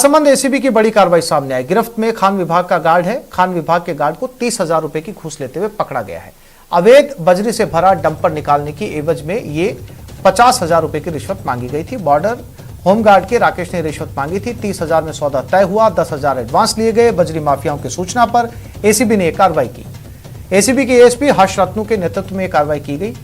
संबंध एसीबी की बड़ी कार्रवाई सामने आई। गिरफ्त में खान विभाग का गार्ड है। खान विभाग के गार्ड को 30,000 रुपए की घूस लेते हुए पकड़ा गया है। अवैध बजरी से भरा डंपर निकालने की एवज में ये 50,000 रुपए की रिश्वत मांगी गई थी। बॉर्डर होमगार्ड के राकेश ने रिश्वत मांगी थी। 30,000 में सौदा तय हुआ। 10,000 एडवांस लिए गए। बजरी माफियाओं की सूचना पर एसीबी ने यह कार्रवाई की। एसीबी के एएसपी हर्ष रत्नू के नेतृत्व में यह कार्रवाई की गई।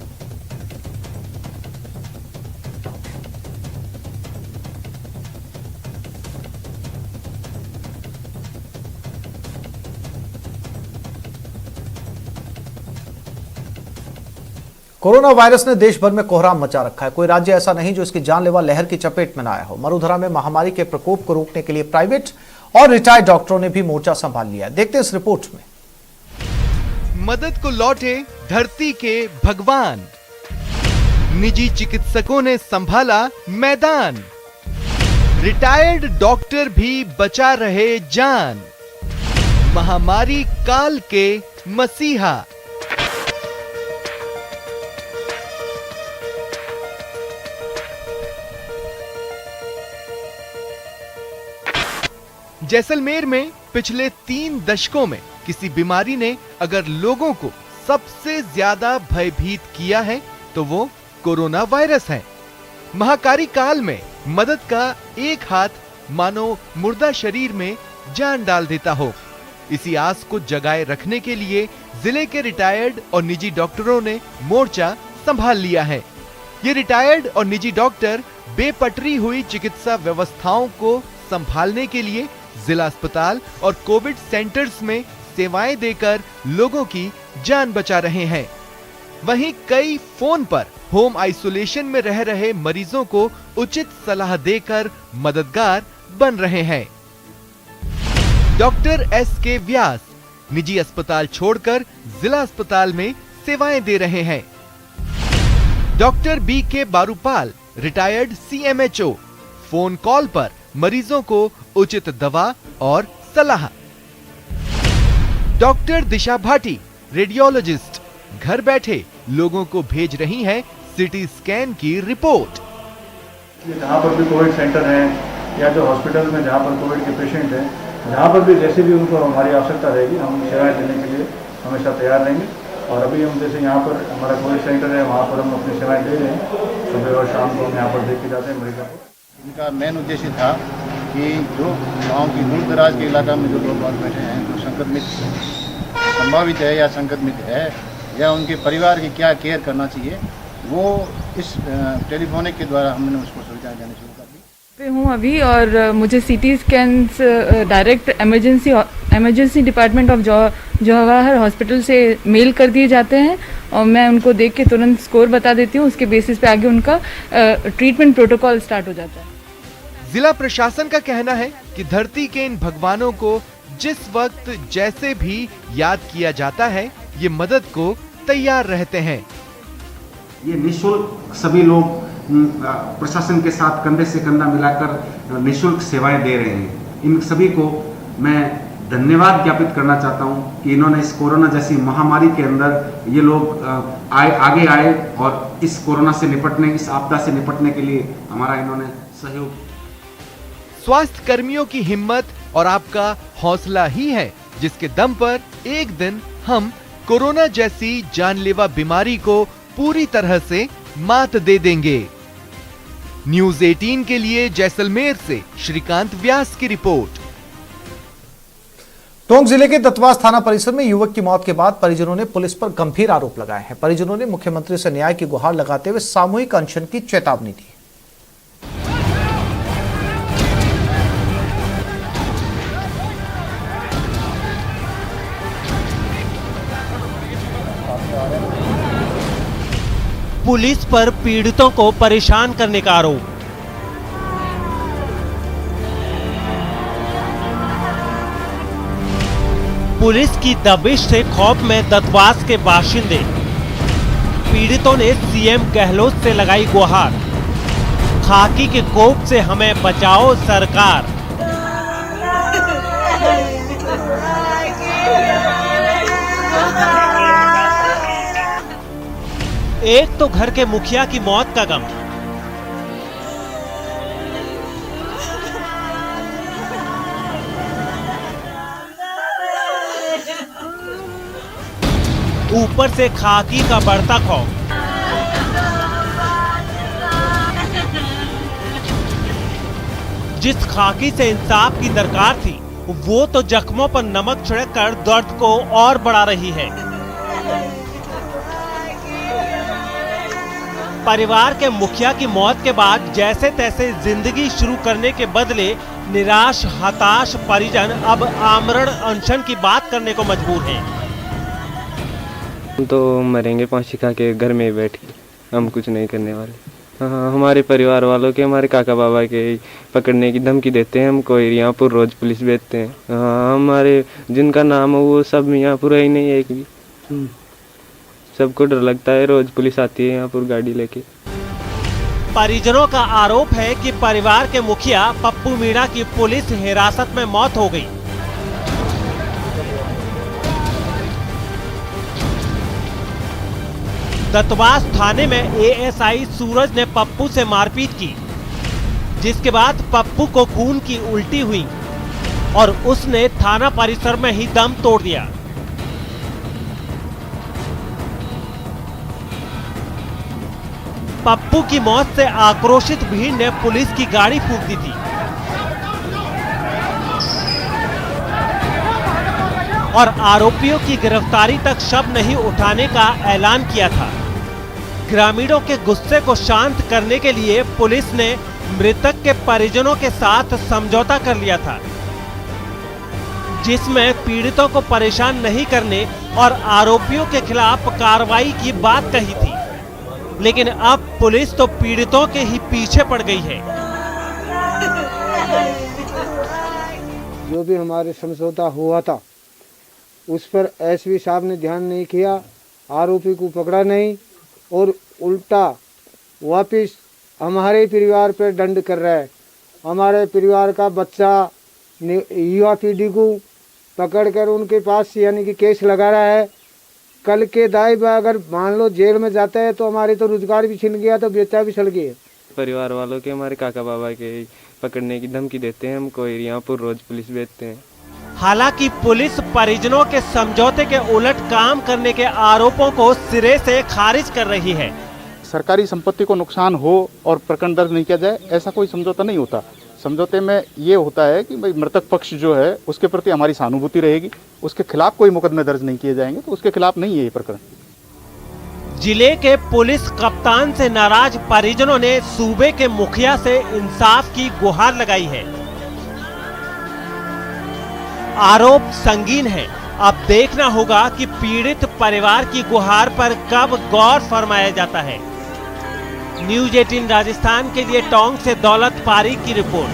कोरोना वायरस ने देश भर में कोहराम मचा रखा है। कोई राज्य ऐसा नहीं जो इसकी जानलेवा लहर की चपेट में न आया हो। मरुधरा में महामारी के प्रकोप को रोकने के लिए प्राइवेट और रिटायर्ड डॉक्टरों ने भी मोर्चा संभाल लिया। देखते हैं इस रिपोर्ट में। मदद को लौटे धरती के भगवान, निजी चिकित्सकों ने संभाला मैदान, रिटायर्ड डॉक्टर भी बचा रहे जान, महामारी काल के मसीहा। जैसलमेर में पिछले 3 दशकों में किसी बीमारी ने अगर लोगों को सबसे ज्यादा भयभीत किया है तो वो कोरोना वायरस है। महामारी काल में मदद का एक हाथ मानो मुर्दा शरीर में जान डाल देता हो। इसी आस को जगाए रखने के लिए जिले के रिटायर्ड और निजी डॉक्टरों ने मोर्चा संभाल लिया है। ये रिटायर्ड और निजी डॉक्टर बेपटरी हुई चिकित्सा व्यवस्थाओं को संभालने के लिए जिला अस्पताल और कोविड सेंटर्स में सेवाएं देकर लोगों की जान बचा रहे हैं। वहीं कई फोन पर होम आइसोलेशन में रह रहे मरीजों को उचित सलाह देकर मददगार बन रहे हैं। Doctor S K. व्यास निजी अस्पताल छोड़कर जिला अस्पताल में सेवाएं दे रहे हैं। Doctor B K. Barupal retired CMHO phone call पर मरीजों को उचित दवा और सलाह। डॉक्टर दिशा भाटी रेडियोलॉजिस्ट घर बैठे लोगों को भेज रही हैं सिटी स्कैन की रिपोर्ट। जहां पर भी कोविड सेंटर है या जो हॉस्पिटल में जहां पर कोविड के पेशेंट हैं, जहां पर भी जैसे भी उनको हमारी आवश्यकता रहेगी हम सेवाएं देने के लिए हमेशा तैयार रहेंगे। और अभी हम जैसे यहाँ पर हमारा कोविड सेंटर है वहाँ पर हम अपनी सेवाएं दे रहे हैं। सुबह और शाम को हम यहाँ पर देखे जाते हैं मरीजों को। इनका मेन उद्देश्य था कि जो गांव की दूर दराज के इलाका में जो लोग बैठे हैं जो संक्रमित संभावित है या संक्रमित है या उनके परिवार की क्या केयर करना चाहिए, वो इस टेलीफोनिक के द्वारा हमने उसको सुविधाएं देनी शुरू कर दी। पे हूँ अभी और मुझे CT scans direct emergency department of Jawahar hospital से मेल कर दिए जाते हैं और मैं उनको देख के तुरंत स्कोर बता देती हूँ। उसके बेसिस पे आगे उनका ट्रीटमेंट प्रोटोकॉल स्टार्ट हो जाता है। जिला प्रशासन का कहना है कि धरती के इन भगवानों को जिस वक्त जैसे भी याद किया जाता है ये मदद को तैयार रहते हैं। ये निःशुल्क सभी लोग प्रशासन के साथ कंधे से कंधा मिलाकर निःशुल्क सेवाएं दे रहे हैं। इन सभी को मैं धन्यवाद ज्ञापित करना चाहता हूं कि इन्होंने इस कोरोना जैसी महामारी के अंदर ये लोग आगे आए और इस कोरोना से निपटने, इस आपदा से निपटने के लिए हमारा इन्होंने सहयोग। स्वास्थ्य कर्मियों की हिम्मत और आपका हौसला ही है जिसके दम पर एक दिन हम कोरोना जैसी जानलेवा बीमारी को पूरी तरह से मात दे देंगे। न्यूज़ 18 के लिए जैसलमेर से श्रीकांत व्यास की रिपोर्ट। टोंक जिले के दत्तवास थाना परिसर में युवक की मौत के बाद परिजनों ने पुलिस पर गंभीर आरोप लगाए हैं। परिजनों ने मुख्यमंत्री से न्याय की गुहार लगाते हुए सामूहिक अनशन की चेतावनी दी। पुलिस पर पीड़ितों को परेशान करने का आरोप। पुलिस की दबिश से खौफ में दत्तवास के बाशिंदे। पीड़ितों ने सीएम गहलोत से लगाई गुहार, खाकी के कोप से हमें बचाओ सरकार। एक तो घर के मुखिया की मौत का गम, ऊपर से खाकी का बढ़ता खौफ। जिस खाकी से इंसाफ की दरकार थी वो तो जख्मों पर नमक छिड़क कर दर्द को और बढ़ा रही है। परिवार के मुखिया की मौत के बाद जैसे तैसे जिंदगी शुरू करने के बदले निराश हताश परिजन अब आमरण अनशन की बात करने को मजबूर हैं। हम तो मरेंगे फांसी खा के घर में बैठ के, हम कुछ नहीं करने वाले। हाँ, हमारे परिवार वालों के, हमारे काका बाबा के पकड़ने की धमकी देते हैं हमको, यहाँ पर रोज पुलिस भेजते हैं। हाँ, हमारे जिनका नाम हो वो सब यहाँ पर ही नहीं है एक भी। सबको डर लगता है, रोज पुलिस आती है यहाँ पर गाड़ी लेके। परिजनों का आरोप है कि परिवार के मुखिया पप्पू मीणा की पुलिस हिरासत में मौत हो गई। दत्तवास थाने में एएसआई सूरज ने पप्पू से मारपीट की, जिसके बाद पप्पू को खून की उल्टी हुई और उसने थाना परिसर में ही दम तोड़ दिया। पप्पू की मौत से आक्रोशित भीड़ ने पुलिस की गाड़ी फूंक दी थी और आरोपियों की गिरफ्तारी तक शव नहीं उठाने का ऐलान किया था। ग्रामीणों के गुस्से को शांत करने के लिए पुलिस ने मृतक के परिजनों के साथ समझौता कर लिया था, जिसमें पीड़ितों को परेशान नहीं करने और आरोपियों के खिलाफ कार्रवाई की बात कही थी। लेकिन अब पुलिस तो पीड़ितों के ही पीछे पड़ गई है। जो भी हमारे समझौता हुआ था उस पर एसपी साहब ने ध्यान नहीं किया, आरोपी को पकड़ा नहीं और उल्टा वापिस हमारे परिवार पर दंड कर रहा है। हमारे परिवार का बच्चा युवा पीढ़ी को पकड़कर उनके पास यानी कि केस लगा रहा है। कल के दाई अगर मान लो जेल में जाता है तो हमारे तो रोजगार भी छिन गया, तो बेचा भी चल गया। परिवार वालों के, हमारे काका बाबा के पकड़ने की धमकी देते हैं हमको, यहाँ पर रोज पुलिस भेजते हैं। हालांकि पुलिस परिजनों के समझौते के उलट काम करने के आरोपों को सिरे से खारिज कर रही है। सरकारी संपत्ति को नुकसान हो और प्रकरण दर्ज नहीं किया जाए, ऐसा कोई समझौता नहीं होता। समझौते में ये होता है कि भाई मृतक पक्ष जो है उसके प्रति हमारी सहानुभूति रहेगी, उसके खिलाफ कोई मुकदमे दर्ज नहीं किए जाएंगे, तो उसके खिलाफ नहीं है ये प्रकरण। जिले के पुलिस कप्तान से नाराज परिजनों ने सूबे के मुखिया से इंसाफ की गुहार लगाई है। आरोप संगीन है, अब देखना होगा कि पीड़ित परिवार की गुहार पर कब गौर फरमाया जाता है। न्यूज 18 राजस्थान के लिए टोंक से दौलत पारीक की रिपोर्ट।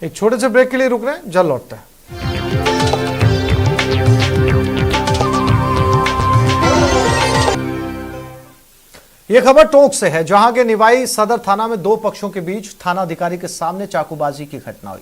एक छोटे से ब्रेक के लिए रुक रहे हैं, जल्द लौटते हैं। यह खबर टोंक से है, जहां के निवाई सदर थाना में दो पक्षों के बीच थानाधिकारी के सामने चाकूबाजी की घटना हुई।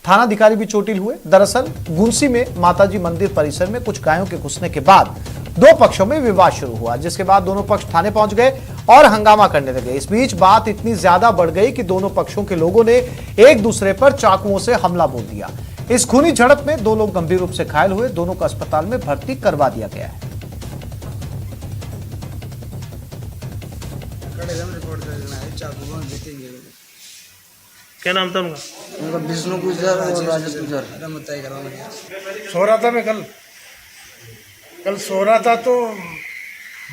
थानाधिकारी भी चोटिल हुए। दरअसल गुंसी में माताजी मंदिर परिसर में कुछ गायों के घुसने के बाद दो पक्षों में विवाद शुरू हुआ, जिसके बाद दोनों पक्ष थाने पहुंच गए और हंगामा करने लगे। इस बीच बात इतनी ज्यादा बढ़ गई कि दोनों पक्षों के लोगों ने एक दूसरे पर चाकुओं से हमला बोल दिया। इस खूनी झड़प में दो लोग गंभीर रूप से घायल हुए। दोनों को अस्पताल में भर्ती करवा दिया गया है। क्या नाम था उनका? विष्णु गुजर और राजेश गुजर। सो रहा था मैं कल सो रहा था, तो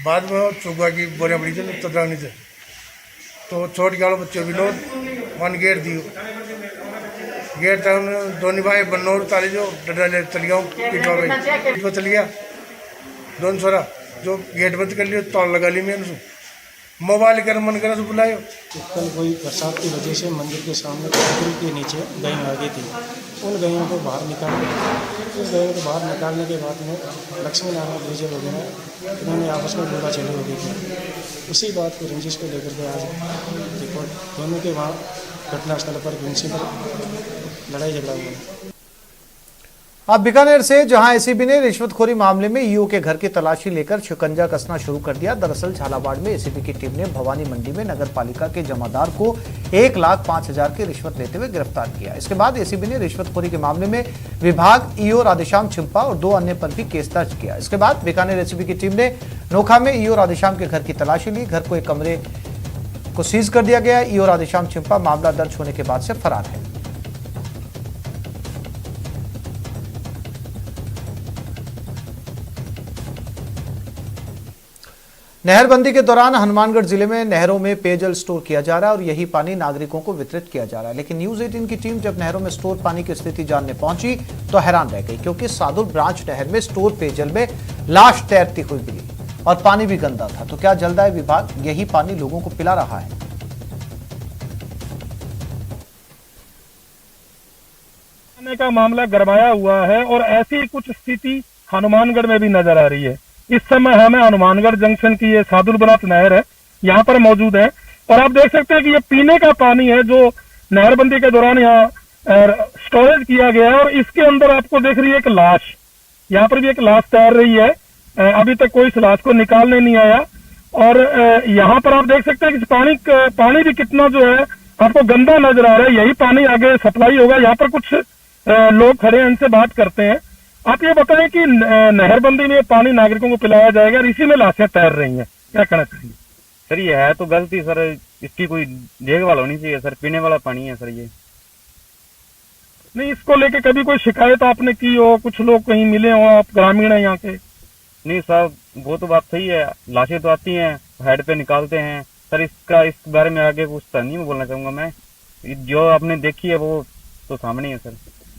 बाद में चुगा की बोरिया बड़ी थी तदरानी थे, तो छोट के बच्चों विनोद वन गेट दियो गेट था दोनों भाई बनोर ताली जो डर चल गया पीटवा चल गया। दोनों छोरा जो गेट बंद कर लियो तौल लगा ली मैंने मोबाइल कर मन करा तो बुलायो। कल कोई बरसात की वजह से मंदिर के सामने पुल के नीचे गाय आ गई थी। उन गायों को बाहर निकाल उस गायों को बाहर निकालने के बाद में लक्ष्मी नारायण डीजे वगैरह उन्होंने आपस में बोला चली हो गई थी। उसी बात को रंजिश को लेकर के आज रिपोर्ट दोनों के वहाँ घटनास्थल पर गुंसी पर लड़ाई झगड़ा हुआ। अब बीकानेर से, जहां एसीबी ने रिश्वतखोरी मामले में ईओ के घर की तलाशी लेकर शिकंजा कसना शुरू कर दिया। दरअसल झालावाड़ में एसीबी की टीम ने भवानी मंडी में नगर पालिका के जमादार को 1,05,000 की रिश्वत लेते हुए गिरफ्तार किया। इसके बाद एसीबी ने रिश्वतखोरी के मामले में विभाग, ईओ राधेश्याम छिंपा और 2 अन्य पर भी केस दर्ज किया। इसके बाद बीकानेर एसीबी की टीम ने नोखा में ईओ राधेश्याम के घर की तलाशी ली। घर को एक कमरे को सीज कर दिया गया। ईओ राधेश्याम छिंपा मामला दर्ज होने के बाद से फरार है। नहरबंदी के दौरान हनुमानगढ़ जिले में नहरों में पेयजल स्टोर किया जा रहा है और यही पानी नागरिकों को वितरित किया जा रहा है। लेकिन न्यूज 18 की टीम जब नहरों में स्टोर पानी की स्थिति जानने पहुंची तो हैरान रह गई, क्योंकि सादुल ब्रांच नहर में स्टोर पेयजल में लाश तैरती हुई मिली और पानी भी गंदा था। तो क्या जलदाय विभाग यही पानी लोगों को पिला रहा है? का मामला गरमाया हुआ है और ऐसी कुछ स्थिति हनुमानगढ़ में भी नजर आ रही है। इस समय हमें हनुमानगढ़ जंक्शन की ये सादुल ब्रांच नहर है, यहाँ पर मौजूद है और आप देख सकते हैं कि ये पीने का पानी है जो नहरबंदी के दौरान यहाँ स्टोरेज किया गया है और इसके अंदर आपको देख रही है एक लाश, यहाँ पर भी एक लाश तैर रही है। अभी तक कोई इस लाश को निकालने नहीं आया और यहाँ पर आप देख सकते हैं कि पानी भी कितना जो है आपको गंदा नजर आ रहा है। यही पानी आगे सप्लाई होगा। यहाँ पर कुछ लोग खड़े हैं, इनसे बात करते हैं। आप ये बताएं कि नहरबंदी में पानी नागरिकों को पिलाया जाएगा और इसी में लाशें तैर रही हैं, क्या कहना चाहिए? सर ये है तो गलती सर, इसकी कोई देखभाल होनी चाहिए सर। पीने वाला पानी है सर ये। नहीं, इसको लेके कभी कोई शिकायत आपने की हो? कुछ लोग कहीं मिले हो? आप ग्रामीण है यहाँ के? नहीं साहब, वो तो बात सही है, लाशें तो आती हैं, हेड पे निकालते हैं सर। इस बारे में आगे कुछ नहीं मैं बोलना चाहूंगा। मैं जो आपने देखी है वो तो सामने है सर।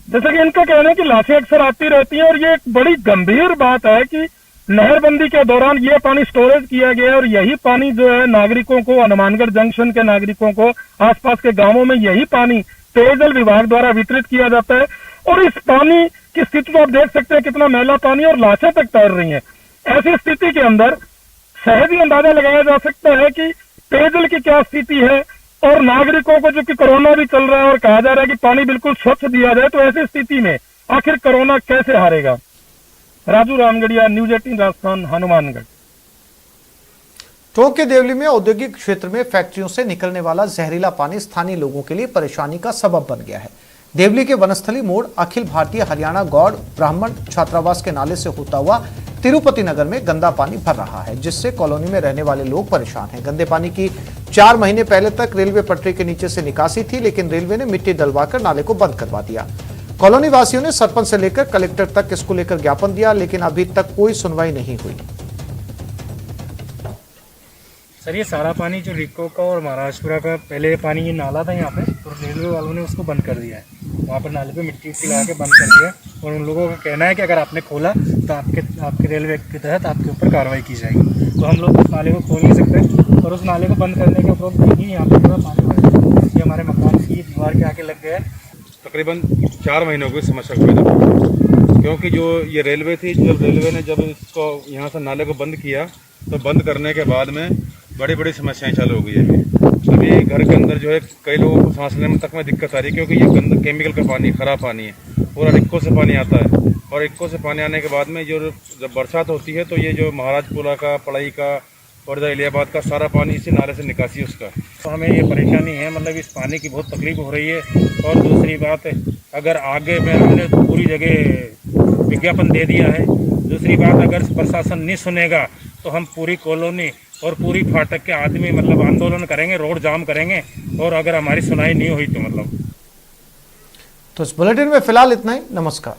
जैसे कि इनका कहना है कि लाशें अक्सर आती रहती हैं और ये एक बड़ी गंभीर बात है कि नहरबंदी के दौरान ये पानी स्टोरेज किया गया और यही पानी जो है नागरिकों को, हनुमानगढ़ जंक्शन के नागरिकों को, आसपास के गांवों में यही पानी पेयजल विभाग द्वारा वितरित किया जाता है। और इस पानी की स्थिति तो आप देख सकते हैं, कितना मैला पानी और लाशें तक तैर रही हैं। ऐसी स्थिति के अंदर सहज ही अंदाजा लगाया जा सकता है कि पेयजल की क्या स्थिति है और नागरिकों को, जो कि कोरोना भी चल रहा है और कहा जा रहा है कि पानी बिल्कुल स्वच्छ दिया जाए, तो ऐसी स्थिति में आखिर कोरोना कैसे हारेगा? राजू रामगढ़िया, न्यूज 18 राजस्थान, हनुमानगढ़। टोंक के देवली में औद्योगिक क्षेत्र में फैक्ट्रियों से निकलने वाला जहरीला पानी स्थानीय लोगों के लिए परेशानी का सबब बन गया है। देवली के वनस्थली मोड़ अखिल भारतीय हरियाणा गौड़ ब्राह्मण छात्रावास के नाले से होता हुआ तिरुपति नगर में गंदा पानी भर रहा है, जिससे कॉलोनी में रहने वाले लोग परेशान हैं। गंदे पानी की 4 महीने पहले तक रेलवे पटरी के नीचे से निकासी थी, लेकिन रेलवे ने मिट्टी डलवाकर नाले को बंद करवा दिया। कॉलोनी वासियों ने सरपंच से लेकर कलेक्टर तक इसको लेकर ज्ञापन दिया, लेकिन अभी तक कोई सुनवाई नहीं हुई। सर ये सारा पानी जो रिको का और महाराजपुरा का पहले पानी ये नाला था यहाँ पे, तो रेलवे वालों ने उसको बंद कर दिया है। वहाँ पर नाले पे मिट्टी लगा के बंद कर दिया और उन लोगों का कहना है कि अगर आपने खोला तो आपके रेलवे के तहत आपके ऊपर कार्रवाई की जाएगी। तो हम लोग उस नाले को खोल नहीं सकते और उस नाले को बंद करने के उपरांत ही यहाँ पर पूरा पानी भर गया। ये हमारे मकान की दीवार के आके लग गया है। तकरीबन 4 महीनों की समस्या को पैदा, क्योंकि जो ये रेलवे थी, जब रेलवे ने जब इसको यहाँ से नाले को बंद किया तो बंद करने के बाद में बड़ी बड़ी समस्याएं चालू हो गई है। अभी घर के अंदर जो है कई लोगों को सांस लेने तक में दिक्कत आ रही है, क्योंकि ये गंदा केमिकल का पानी, खराब पानी है, पूरा इक्को से पानी आता है और इक्को से पानी आने के बाद में जो जब बरसात होती है तो ये जो महाराजपुरा का, पड़ाई का और इधर इलियाबाद का सारा पानी इसी नाले से निकासी उसका। तो हमें ये परेशानी है, मतलब इस पानी की बहुत तकलीफ हो रही है। और दूसरी बात, अगर आगे में हमने पूरी जगह विज्ञापन दे दिया है, दूसरी बात अगर प्रशासन नहीं सुनेगा तो हम पूरी कॉलोनी और पूरी फाटक के आदमी मतलब आंदोलन करेंगे, रोड जाम करेंगे और अगर हमारी सुनाई नहीं हुई तो मतलब। तो इस बुलेटिन में फिलहाल इतना ही। नमस्कार।